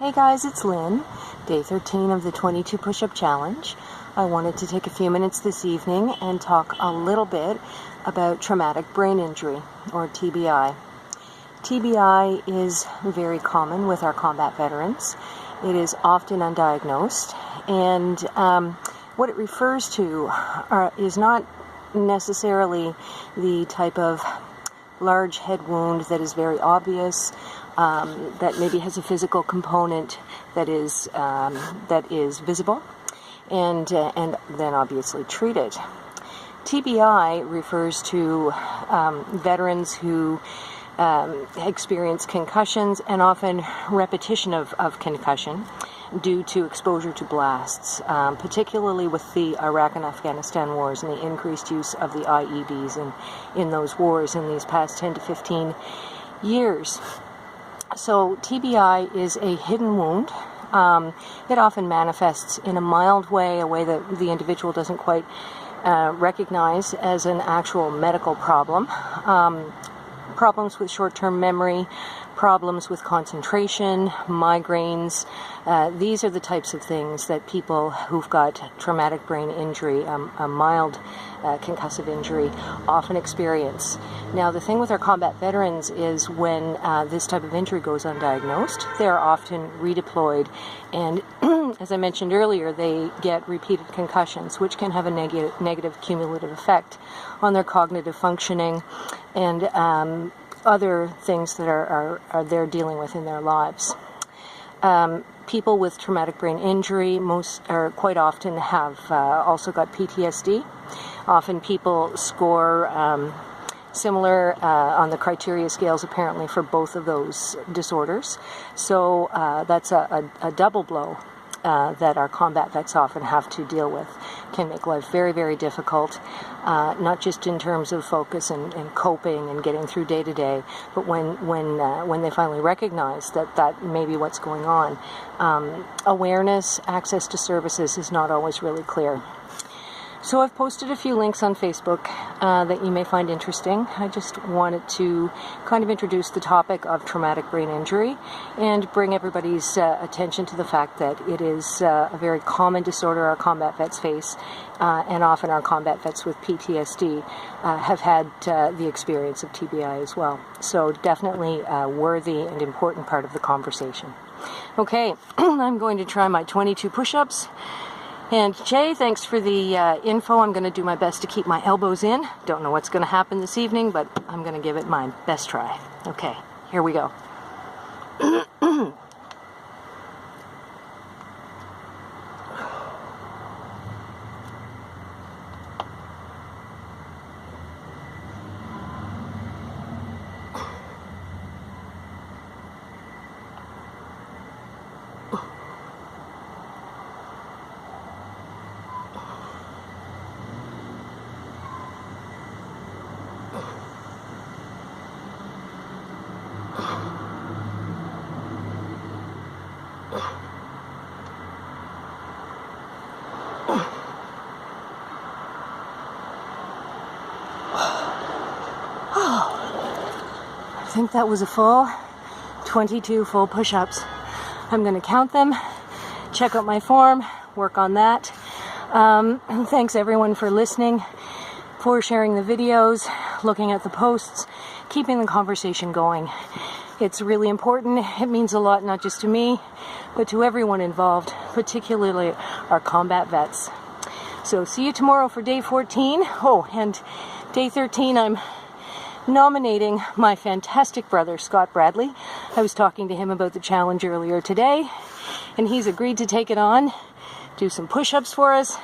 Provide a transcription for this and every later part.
Hey guys, it's Lynn, day 13 of the 22 push-up challenge. I wanted to take a few minutes this evening and talk a little bit about traumatic brain injury, or TBI. TBI is very common with our combat veterans. It is often undiagnosed, and what it refers to is not necessarily the type of large head wound that is very obvious, that maybe has a physical component that is visible, and then obviously treated. TBI refers to veterans who experience concussions, and often repetition of concussion due to exposure to blasts, particularly with the Iraq and Afghanistan wars and the increased use of the IEDs in those wars in these past 10 to 15 years. So TBI is a hidden wound. It often manifests in a mild way, a way that the individual doesn't quite recognize as an actual medical problem. Problems with short-term memory, problems with concentration, migraines. These are the types of things that people who've got traumatic brain injury, a mild concussive injury, often experience. Now, the thing with our combat veterans is when this type of injury goes undiagnosed, they're often redeployed, and as I mentioned earlier, they get repeated concussions, which can have a negative cumulative effect on their cognitive functioning and other things that are they're dealing with in their lives. People with traumatic brain injury quite often have also got PTSD. Often people score similar on the criteria scales apparently for both of those disorders. So that's a double blow that our combat vets often have to deal with. Can make life very, very difficult, not just in terms of focus and coping and getting through day to day, but when they finally recognize that may be what's going on, awareness, access to services is not always really clear. So I've posted a few links on Facebook that you may find interesting. I just wanted to kind of introduce the topic of traumatic brain injury and bring everybody's attention to the fact that it is a very common disorder our combat vets face, and often our combat vets with PTSD have had the experience of TBI as well. So definitely a worthy and important part of the conversation. Okay, I'm going to try my 22 push-ups. And Jay, thanks for the info. I'm going to do my best to keep my elbows in. Don't know what's going to happen this evening, but I'm going to give it my best try. Okay, here we go. I think that was a full 22 full push-ups. I'm going to count them, check out my form, work on that. Thanks everyone for listening, for sharing the videos, looking at the posts, keeping the conversation going. It's really important. It means a lot, not just to me, but to everyone involved, particularly our combat vets. So see you tomorrow for day 14. Oh, and day 13, I'm nominating my fantastic brother, Scott Bradley. I was talking to him about the challenge earlier today, and he's agreed to take it on, do some push-ups for us,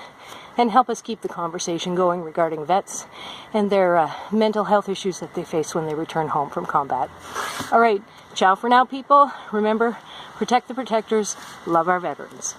and help us keep the conversation going regarding vets and their mental health issues that they face when they return home from combat. All right, ciao for now, people. Remember, protect the protectors, love our veterans.